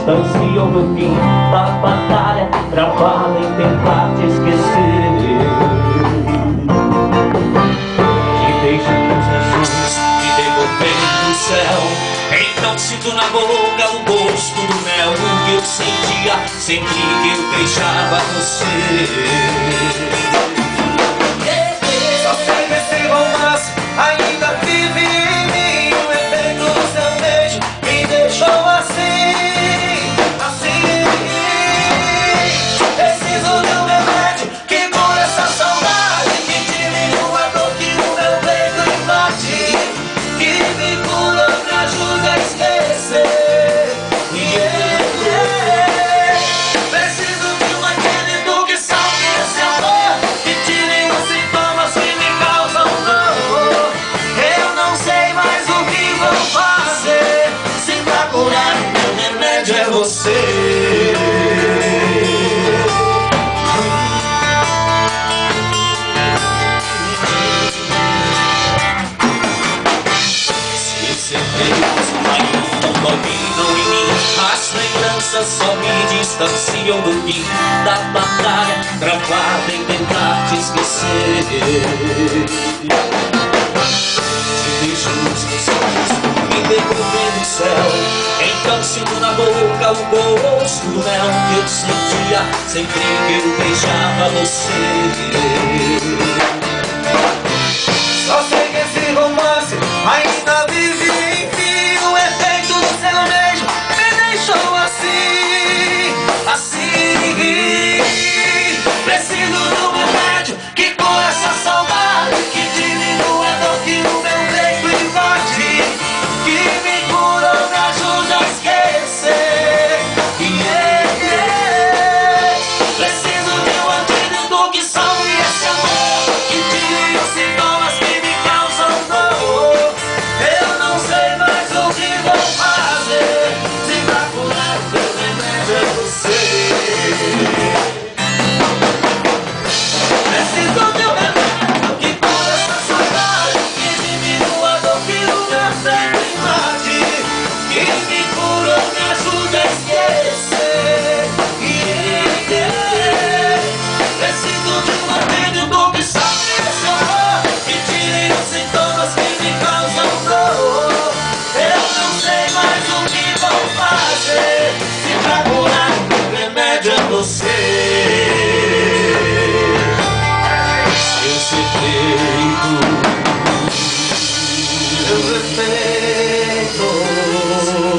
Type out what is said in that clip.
distanciam do fim da batalha, travada em tentar te esquecer. Te deixo com os meus sonhos e devolvendo do céu. Então sinto na boca o gosto do mel que eu sentia sempre que eu beijava você. Só sei que esse romance ainda vive em mim. O efeito do seu beijo me deixou assim, assim. Preciso de um remédio que cura essa saudade, que diminua a dor que o meu peito invade, que me cura, me ajuda a esquecer. Preciso de um antídoto que salve esse amor, que tire os sintomas que me causam dor. Eu não sei mais o que vou fazer, se pra curar o meu remédio é você. Se segredos ainda dominam em mim, as lembranças só me distanciam do fim da batalha, travada em tentar te esquecer. Te deixo nos meus olhos, me devolvendo o céu. Então sinto na boca o gosto do mel que eu sentia sempre que eu beijava você. Só sei que esse romance ainda vive em mim. O efeito do seu beijo me deixou assim, assim. Preciso de um remédio que cura essa saudade, que diminua a dor que o meu peito invade, que me cura, me ajuda a esquecer. Preciso de um antídoto que salve esse amor, que tire os sintomas que me causam dor. Eu não sei mais o que vou fazer, se pra curar o meu remédio é você. Preciso de um remédio que cura essa saudade, que diminua a dor que o meu peito invade, que me cura, me ajuda a esquecer.